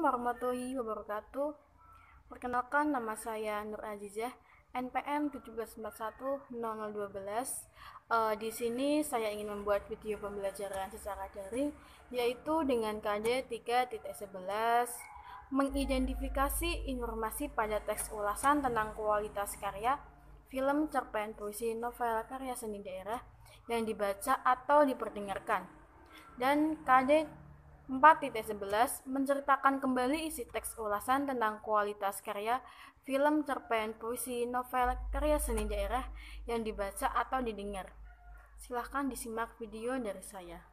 warahmatullahi wabarakatuh. Perkenalkan, nama saya Nur Azizah, NPM 17410012. Di sini saya ingin membuat video pembelajaran secara daring, yaitu dengan KD 3.11, mengidentifikasi informasi pada teks ulasan tentang kualitas karya, film, cerpen, puisi, novel, karya seni daerah yang dibaca atau diperdengarkan. Dan KD 4.11 menceritakan kembali isi teks ulasan tentang kualitas karya, film, cerpen, puisi, novel, karya seni daerah yang dibaca atau didengar. Silahkan disimak video dari saya.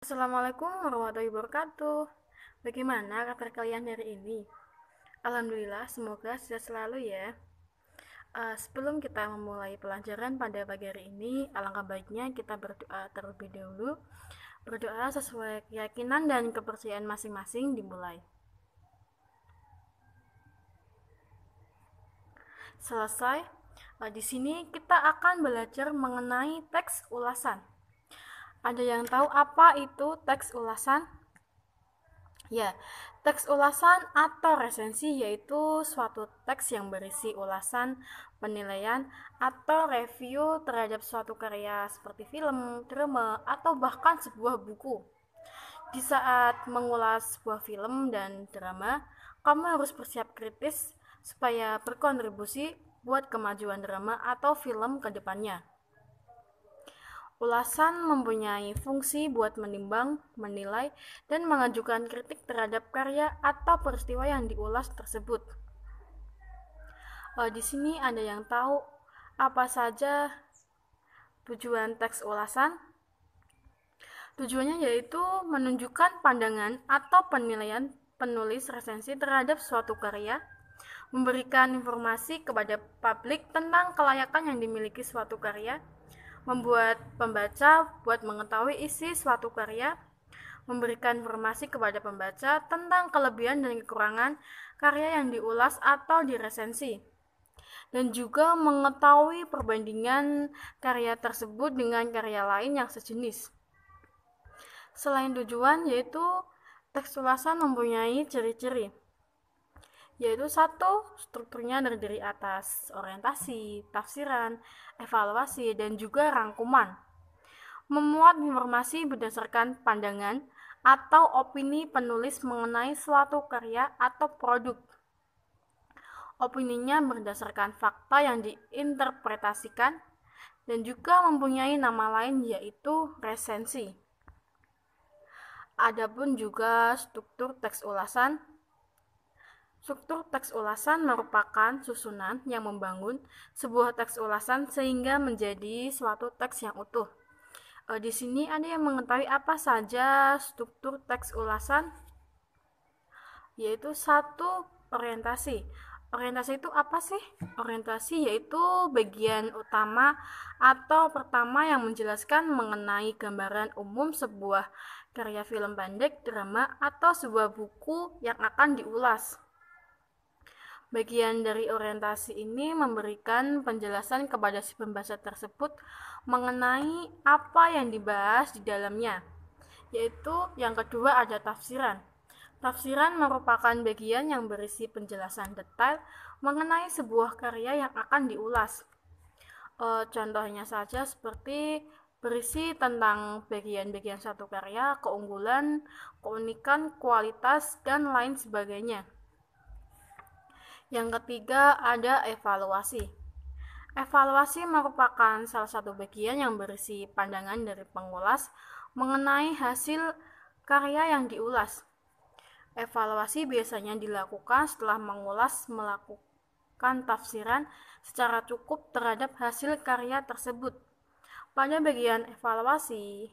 Assalamualaikum warahmatullahi wabarakatuh. Bagaimana kabar kalian hari ini? Alhamdulillah, semoga sehat selalu ya. Sebelum kita memulai pelajaran pada pagi hari ini, alangkah baiknya kita berdoa terlebih dahulu. Berdoa sesuai keyakinan dan kepercayaan masing-masing dimulai. Selesai. Di sini kita akan belajar mengenai teks ulasan. Ada yang tahu apa itu teks ulasan? Ya, teks ulasan atau resensi yaitu suatu teks yang berisi ulasan, penilaian, atau review terhadap suatu karya seperti film, drama, atau bahkan sebuah buku. Di saat mengulas sebuah film dan drama, kamu harus bersiap kritis supaya berkontribusi buat kemajuan drama atau film ke depannya. Ulasan mempunyai fungsi buat menimbang, menilai, dan mengajukan kritik terhadap karya atau peristiwa yang diulas tersebut. Di sini ada yang tahu apa saja tujuan teks ulasan? Tujuannya yaitu menunjukkan pandangan atau penilaian penulis resensi terhadap suatu karya, memberikan informasi kepada publik tentang kelayakan yang dimiliki suatu karya, membuat pembaca buat mengetahui isi suatu karya, memberikan informasi kepada pembaca tentang kelebihan dan kekurangan karya yang diulas atau diresensi, dan juga mengetahui perbandingan karya tersebut dengan karya lain yang sejenis. Selain tujuan, yaitu teks ulasan mempunyai ciri-ciri, yaitu satu, strukturnya terdiri atas orientasi, tafsiran, evaluasi, dan juga rangkuman. Memuat informasi berdasarkan pandangan atau opini penulis mengenai suatu karya atau produk. Opininya berdasarkan fakta yang diinterpretasikan dan juga mempunyai nama lain yaitu resensi. Adapun juga struktur teks ulasan. Struktur teks ulasan merupakan susunan yang membangun sebuah teks ulasan sehingga menjadi suatu teks yang utuh. Di sini ada yang mengetahui apa saja struktur teks ulasan? Yaitu satu, orientasi. Orientasi itu apa sih? Orientasi yaitu bagian utama atau pertama yang menjelaskan mengenai gambaran umum sebuah karya film pendek, drama, atau sebuah buku yang akan diulas. Bagian dari orientasi ini memberikan penjelasan kepada si pembaca tersebut mengenai apa yang dibahas di dalamnya. Yaitu yang kedua ada tafsiran. Tafsiran merupakan bagian yang berisi penjelasan detail mengenai sebuah karya yang akan diulas. Contohnya saja seperti berisi tentang bagian-bagian satu karya, keunggulan, keunikan, kualitas, dan lain sebagainya. Yang ketiga ada evaluasi. Evaluasi merupakan salah satu bagian yang berisi pandangan dari pengulas mengenai hasil karya yang diulas. Evaluasi biasanya dilakukan setelah mengulas melakukan tafsiran secara cukup terhadap hasil karya tersebut. Pada bagian evaluasi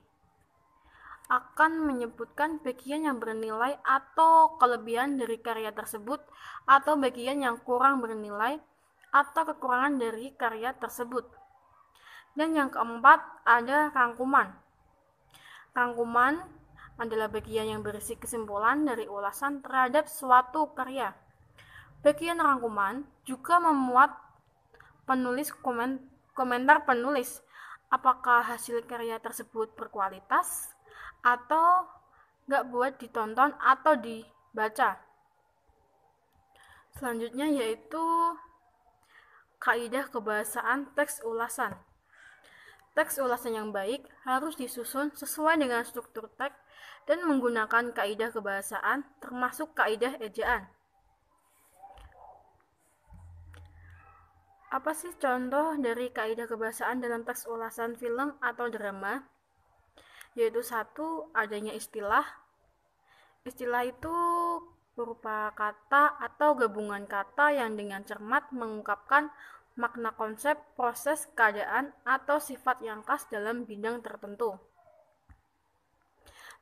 akan menyebutkan bagian yang bernilai atau kelebihan dari karya tersebut atau bagian yang kurang bernilai atau kekurangan dari karya tersebut. Dan yang keempat ada rangkuman. Rangkuman adalah bagian yang berisi kesimpulan dari ulasan terhadap suatu karya. Bagian rangkuman juga memuat komentar penulis, apakah hasil karya tersebut berkualitas atau nggak buat ditonton atau dibaca. Selanjutnya yaitu kaidah kebahasaan teks ulasan. Teks ulasan yang baik harus disusun sesuai dengan struktur teks dan menggunakan kaidah kebahasaan termasuk kaidah ejaan. Apa sih contoh dari kaidah kebahasaan dalam teks ulasan film atau drama? Yaitu satu, adanya istilah. Istilah itu berupa kata atau gabungan kata yang dengan cermat mengungkapkan makna konsep, proses, keadaan, atau sifat yang khas dalam bidang tertentu.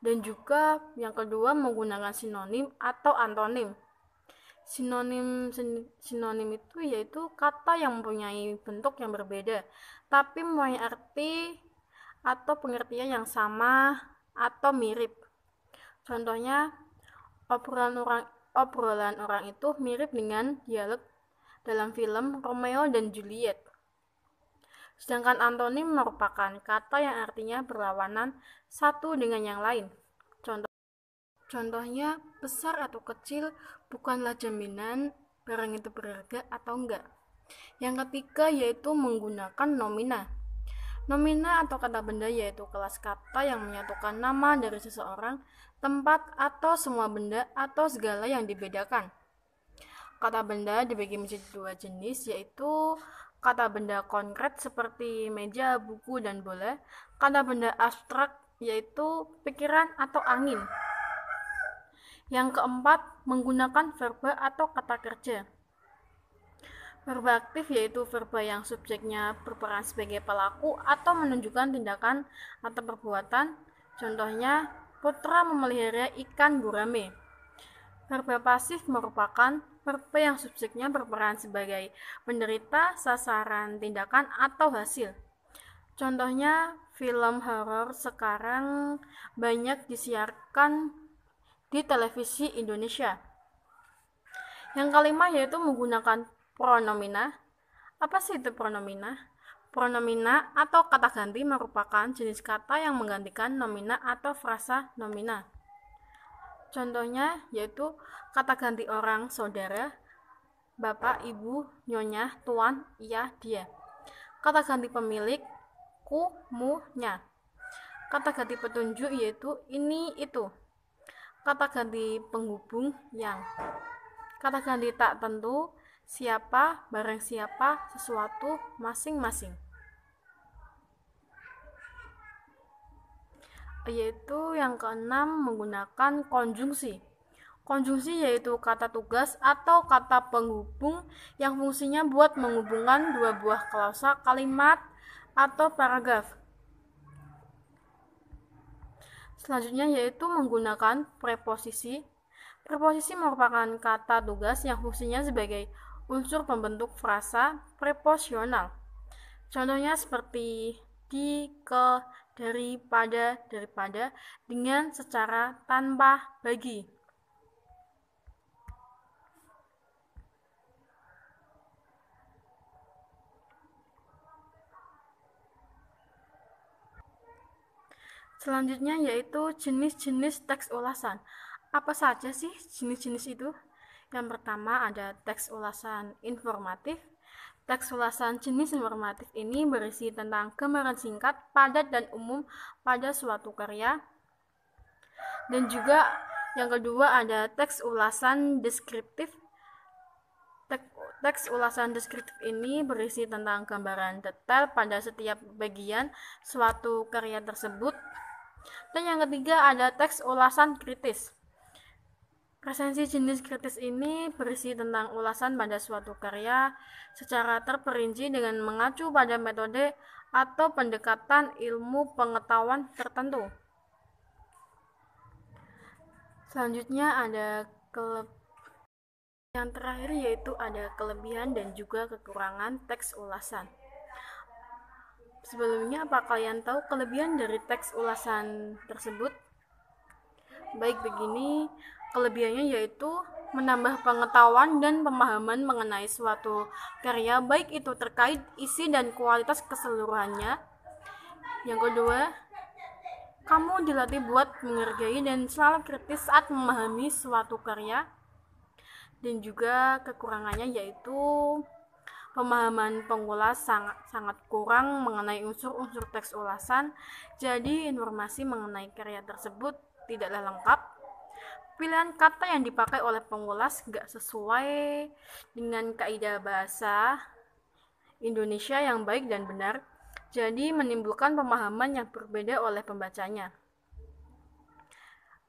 Dan juga yang kedua menggunakan sinonim atau antonim. Sinonim itu yaitu kata yang mempunyai bentuk yang berbeda, tapi mempunyai arti atau pengertian yang sama atau mirip. Contohnya, obrolan orang itu mirip dengan dialog dalam film Romeo dan Juliet. Sedangkan antonim merupakan kata yang artinya berlawanan satu dengan yang lain. Contohnya, besar atau kecil bukanlah jaminan barang itu berharga atau enggak. Yang ketiga yaitu menggunakan nomina. Nomina atau kata benda yaitu kelas kata yang menyatukan nama dari seseorang, tempat, atau semua benda atau segala yang dibedakan. Kata benda dibagi menjadi dua jenis, yaitu kata benda konkret seperti meja, buku, dan bola. Kata benda abstrak yaitu pikiran atau angin. Yang keempat, menggunakan verba atau kata kerja. Verba aktif yaitu verba yang subjeknya berperan sebagai pelaku atau menunjukkan tindakan atau perbuatan. Contohnya, Putra memelihara ikan gurame. Verba pasif merupakan verba yang subjeknya berperan sebagai penderita, sasaran tindakan, atau hasil. Contohnya, film horor sekarang banyak disiarkan di televisi Indonesia. Yang kelima yaitu menggunakan pronomina. Apa sih itu pronomina? Pronomina atau kata ganti merupakan jenis kata yang menggantikan nomina atau frasa nomina. Contohnya yaitu kata ganti orang saudara, bapak, ibu, nyonya, tuan, ia, dia. Kata ganti pemilik, ku, mu, nya. Kata ganti petunjuk yaitu ini, itu. Kata ganti penghubung yang. Kata ganti tak tentu siapa, barang siapa, sesuatu, masing-masing. Yaitu yang keenam menggunakan konjungsi. Konjungsi yaitu kata tugas atau kata penghubung yang fungsinya buat menghubungkan dua buah klausa, kalimat, atau paragraf. Selanjutnya yaitu menggunakan preposisi. Preposisi merupakan kata tugas yang fungsinya sebagai unsur pembentuk frasa preposisional. Contohnya seperti di, ke, dari, pada, daripada, dengan, secara, tanpa, bagi. Selanjutnya yaitu jenis-jenis teks ulasan. Apa saja sih jenis-jenis itu? Yang pertama ada teks ulasan informatif. Teks ulasan jenis informatif ini berisi tentang gambaran singkat, padat, dan umum pada suatu karya. Dan juga yang kedua ada teks ulasan deskriptif. Teks ulasan deskriptif ini berisi tentang gambaran detail pada setiap bagian suatu karya tersebut. Dan yang ketiga ada teks ulasan kritis. Resensi jenis kritis ini berisi tentang ulasan pada suatu karya secara terperinci dengan mengacu pada metode atau pendekatan ilmu pengetahuan tertentu. Selanjutnya ada yang terakhir yaitu ada kelebihan dan juga kekurangan teks ulasan. Sebelumnya, apa kalian tahu kelebihan dari teks ulasan tersebut? Baik, begini kelebihannya yaitu menambah pengetahuan dan pemahaman mengenai suatu karya, baik itu terkait isi dan kualitas keseluruhannya. Yang kedua, kamu dilatih buat menghargai dan selalu kritis saat memahami suatu karya. Dan juga kekurangannya yaitu pemahaman pengulas sangat kurang mengenai unsur-unsur teks ulasan, jadi informasi mengenai karya tersebut tidaklah lengkap. Pilihan kata yang dipakai oleh pengulas gak sesuai dengan kaidah bahasa Indonesia yang baik dan benar, jadi menimbulkan pemahaman yang berbeda oleh pembacanya.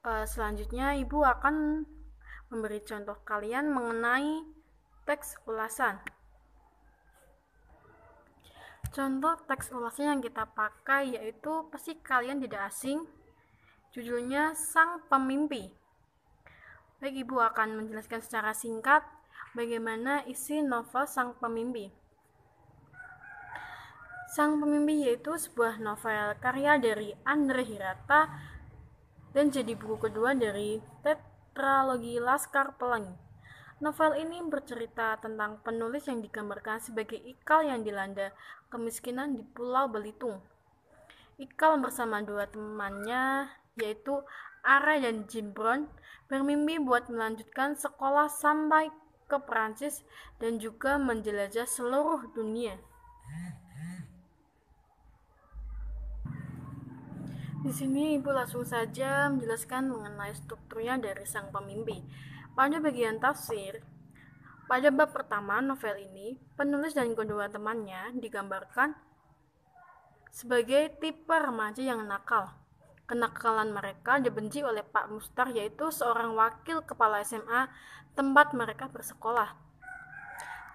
Selanjutnya Ibu akan memberi contoh kalian mengenai teks ulasan. Contoh teks ulasan yang kita pakai yaitu pasti kalian tidak asing. Judulnya Sang Pemimpi. Baik, Ibu akan menjelaskan secara singkat bagaimana isi novel Sang Pemimpi. Sang Pemimpi yaitu sebuah novel karya dari Andre Hirata dan jadi buku kedua dari tetralogi Laskar Pelangi. Novel ini bercerita tentang penulis yang digambarkan sebagai Ikal yang dilanda kemiskinan di Pulau Belitung. Ikal bersama dua temannya, yaitu Are dan Jimbron, bermimpi buat melanjutkan sekolah sampai ke Perancis dan juga menjelajah seluruh dunia. Di sini Ibu langsung saja menjelaskan mengenai strukturnya dari Sang Pemimpi. Pada bagian tafsir, pada bab pertama novel ini, penulis dan kedua temannya digambarkan sebagai tipe remaja yang nakal. Kenakalan mereka dibenci oleh Pak Mustar, yaitu seorang wakil kepala SMA tempat mereka bersekolah.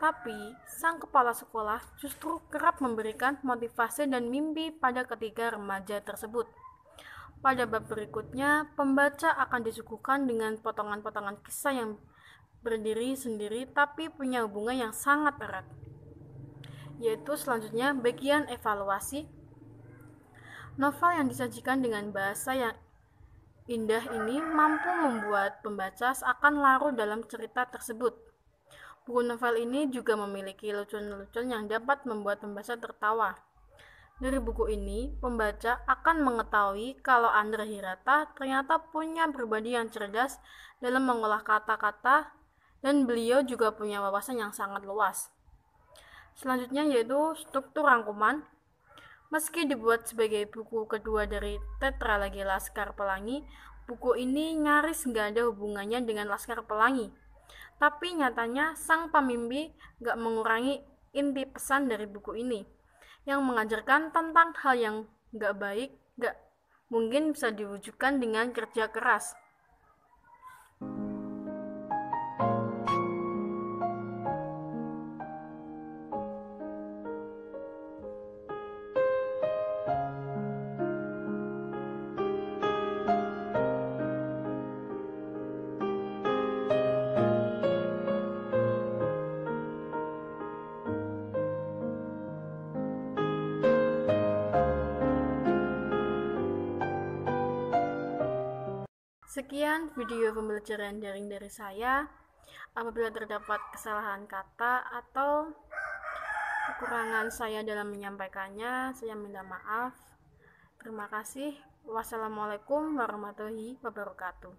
Tapi, sang kepala sekolah justru kerap memberikan motivasi dan mimpi pada ketiga remaja tersebut. Pada bab berikutnya, pembaca akan disuguhkan dengan potongan-potongan kisah yang berdiri sendiri tapi punya hubungan yang sangat erat. Yaitu selanjutnya bagian evaluasi. Novel yang disajikan dengan bahasa yang indah ini mampu membuat pembaca seakan larut dalam cerita tersebut. Buku novel ini juga memiliki lucuan-lucuan yang dapat membuat pembaca tertawa. Dari buku ini, pembaca akan mengetahui kalau Andre Hirata ternyata punya pribadi yang cerdas dalam mengolah kata-kata dan beliau juga punya wawasan yang sangat luas. Selanjutnya yaitu struktur rangkuman. Meski dibuat sebagai buku kedua dari tetralogi Laskar Pelangi, buku ini nyaris nggak ada hubungannya dengan Laskar Pelangi. Tapi nyatanya Sang Pemimpi nggak mengurangi inti pesan dari buku ini, yang mengajarkan tentang hal yang gak baik, gak mungkin bisa diwujudkan dengan kerja keras. Sekian video pembelajaran daring dari saya. Apabila terdapat kesalahan kata atau kekurangan saya dalam menyampaikannya, saya minta maaf. Terima kasih. Wassalamualaikum warahmatullahi wabarakatuh.